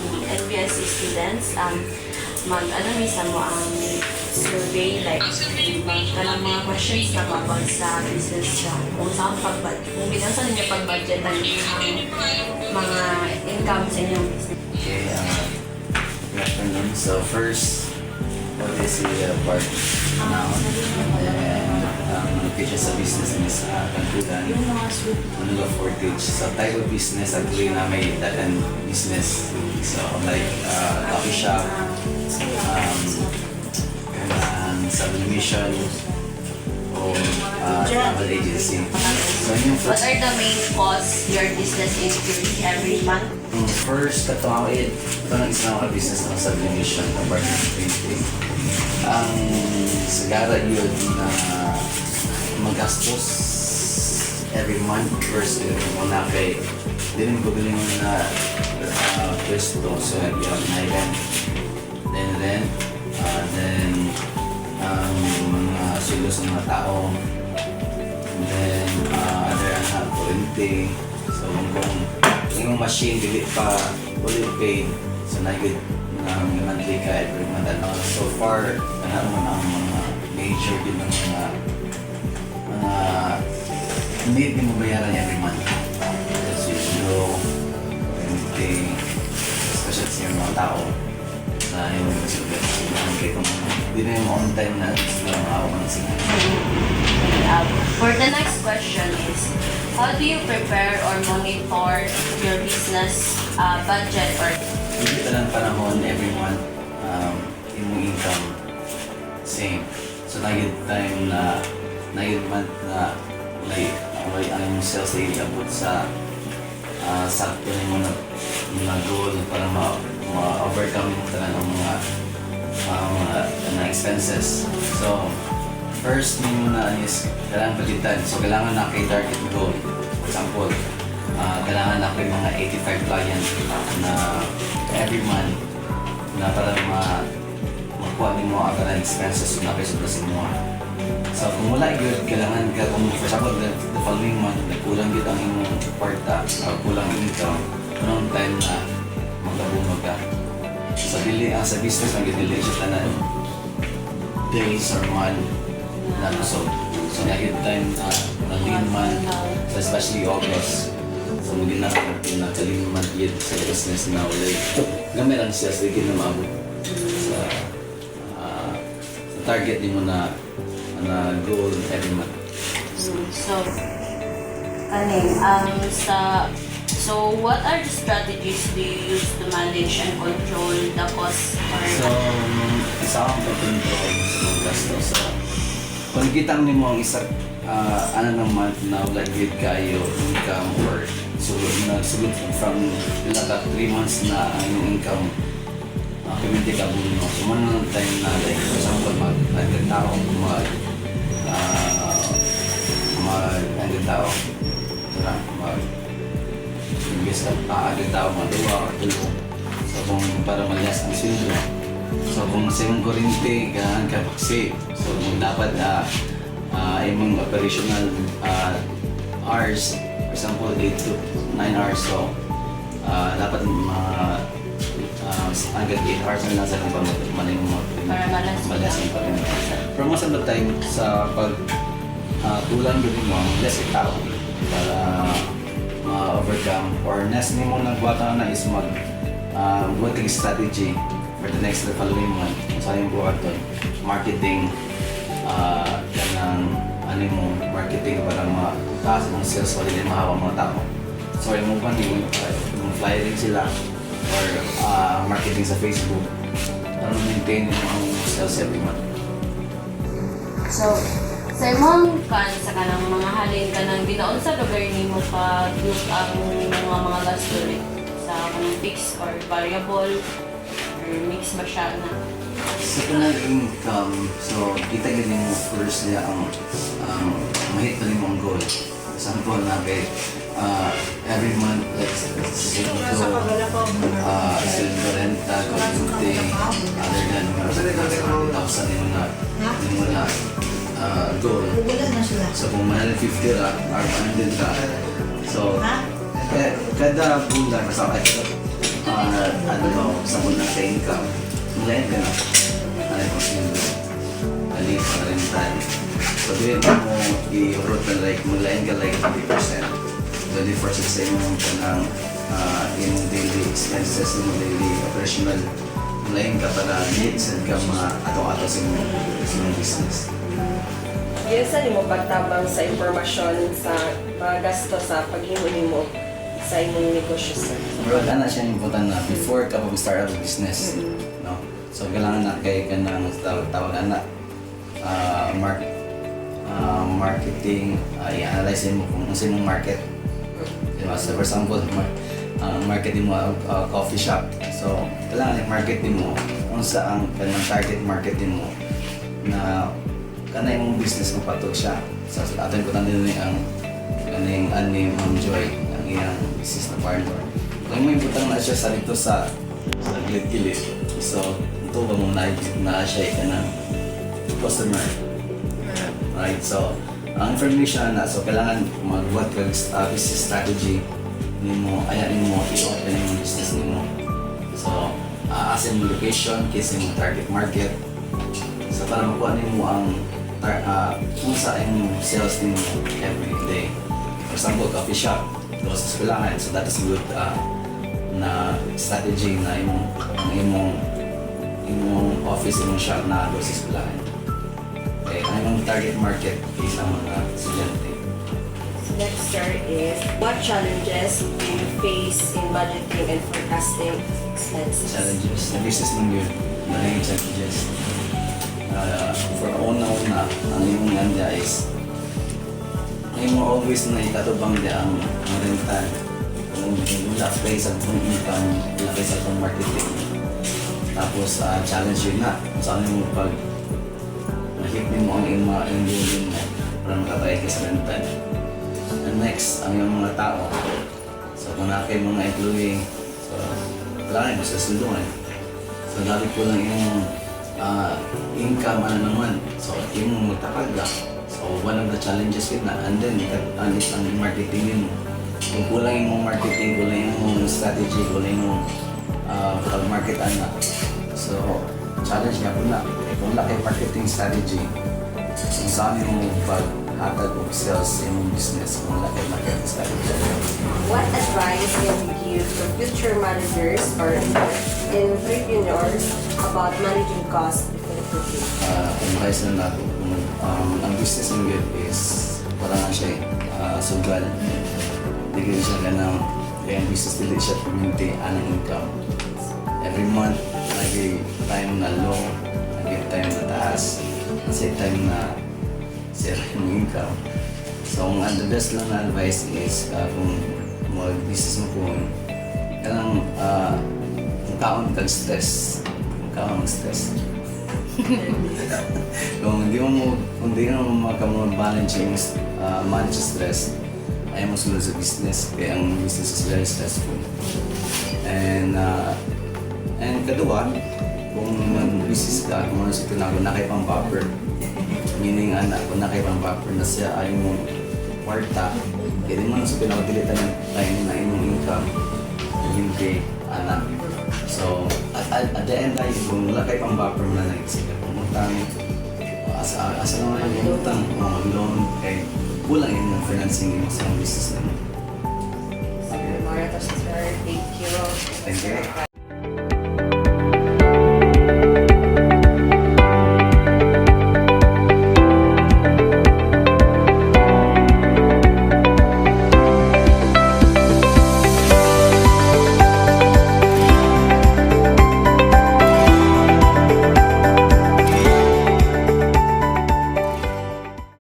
NBSC students, mag-ano misa mo ang survey, like, kanang mga questions na kapag sa business siya. Kung saan kung binasa ninyo pag-budget ang mga income sa inyong business. Okay, good afternoon. So first, obviously, part now, and location sa business is Kantulan, Manila Fortage. So type of business, actually na may dagan business. So like coffee shop, sublimation, or travel agency. So yung What are the main costs your business incurs every month? first, katawid, ito ng isang mga business ng sublimation ng partner printing. Ang sagara yun na magastos every month first yun muna kay din ko bilhin mo na pwesto so yung island then mga sulo sa mga tao and then other kurente so kung yung machine dili pa fully paid so na-good ng monthly ka every month so far naman ang mga major din ng mga need din mo bayaran every month kasi sulo kurente especially sa yung mga tao na yung sugat hindi na yung on time na sila makawang sila. For the next question is, how do you prepare or monitor your business budget or Hindi ka lang panahon every month yung income same. So naging time na naging month na ang sales ay abot sa sakto na mga goal para ma-overcome mo talaga ng mga expenses. So, first mo na is kailangan budgetan. So, kailangan na kay target goal. For example, kailangan na kay mga 85 client na every month na para makuha din mo agad ang expenses na kay sobra sa mga. So, kung wala yun, kailangan ka, kung for example, the following month, nagkulang yun ang inyong kwarta, kulang income, anong time na magkabunod ka. Sa business, nag-delay siya tanan days or month na lusog. So, nag-hit time na lean month, so especially August. So, hindi na lean month yun sa business na ulit. Gamay lang siya, so hindi na maabot sa target din mo na goal every month. So, what are the strategies do you use to manage and control the cost? So, isa akong pag-control sa mga gastos. Kung kita mo ang isa, ng month na wala good kayo income or nagsugot from naka 3 months na ang income community ka buno. So, muna ng time na like, for example, mag-tao, mag-tao, imbes na paagad tao mga 2 or 3. So kung para malas ang sweldo. So kung sa imong kurente ganahan ka paksi. So kung dapat imong operational hours, for example 8 to 9 hours. So dapat agad 8 hours na nasa kang pamanin mo para malas ang pamilya. Pero most of the time sa pag tulan gawin mo, less tao para ma-overcome or next mo nagbuhat na is buhating strategy for the next the following month. Sa yung buhat doon, marketing mo, marketing para mataas ng sales pa rin mahawa mga tao. So yung pa yung flyering sila or marketing sa Facebook para maintain yung sales every month. So, sa imong sa kanang mga halin kanang binaon sa lugar nimo pa group ang mga gasto sa kanang fixed or variable or mix ba siya na sa kanang income, so kita gani mo first niya ang mahit pa rin mong goal. For example na kay every month like sweldo renta, kuryente, other than 1,000 mo na goal. So kung 150 ra or 100 ra, so kada bulan sa sa muna ka income, mulayan ka na. Ano yung mga ali para rin tayo. So, doon mo i-root na like, mulayan ka like 50%. Dali for sa imong kanang in daily expenses, in daily operational, mulayan ka para needs and ka mga ato-ato sa imong business. Yes, ano mo pagtabang sa impormasyon sa mga gasto sa paghimuli mo sa imong negosyo, sir? Pero na siya important na before ka mag-start up a business. No? So, kailangan na kay ka ng tawag na marketing, i-analyze mo kung ano sa imong market. Diba? So, for example, marketing mo coffee shop. So, kailangan i-marketing mo kung saan ang target marketing mo na kanay mong business kung patog siya. So, atin ko tanda nila ang kaning Ma'am Joy, ang iyang business na partner. Kung may butang na siya sa dito sa gilid-gilid. So, ito ba mong na siya ka ng customer. Right? So, ang information na, so kailangan mag-what ka business strategy nimo, ayanin mo, i-open yung business nimo. So, asin mo location, kasi mo target market. So, para makuha nimo ang kung saan yung sales nimo every day. For example, coffee shop, doon sa eskwelahan. So, that is good na strategy na imong office, imong shop na doon sa eskwelahan. Okay, ang imong target market is ang mga estudyante. So next, sir, is what challenges do you face in budgeting and forecasting expenses? Challenges. Na business mo yun, maraming challenges. For una-una, ang imong anda is ang mo always na itatubang di ang rental. Kung wala kayo sa kung income, wala kayo sa kung marketing. Tapos challenge yun na. Kung saan mo pag mahit mo ang ingulin mo para makabayad ka sa rental. And next, ang yung mga tao. So kung na kayo mga employee, so kailangan mo sa sundungan. So dali ko lang yung income ano naman. So yung magtapag lang. So one of the challenges yun na. And then alis ang marketing yun. Kung kulang yung marketing, kulang yung strategy, kulang yung pag-market na. So challenge nga po na. Kung wala kayo marketing strategy, kung saan yung paghatag o sales yung business, kung wala kayo marketing strategy. What advice can you give to future managers or entrepreneurs about managing costs effectively? Advice na natin kung ang business ng good is parang siya sugal. Hindi ko siya ganang yung business nila siya community anong income. Every month, lagi time na low, lagi time na taas, kasi time na zero yung income. So, ang the best lang na advice is kung mag-business mo po, kailangan kaon kag-stress. Kaon mag-stress. Kung hindi mo makabalance yung manage stress, ayaw mo sunod sa business, kaya ang business is very stressful. And kadua, kung mag-business ka, kung ano sa tinago, na kayo pang buffer. Meaning, kung na kayo pang buffer na siya ay mong kwarta, kaya di mo na sa pinakadilitan ng time na inyong income, hindi, anak. So, at the end tayo, kung wala kayo pang buffer na nagsika, pumutang, asa naman yung utang, o mag-loan, kaya kulang yun yung financing yung sa business naman. Sir Mara, sir, thank you. Thank you.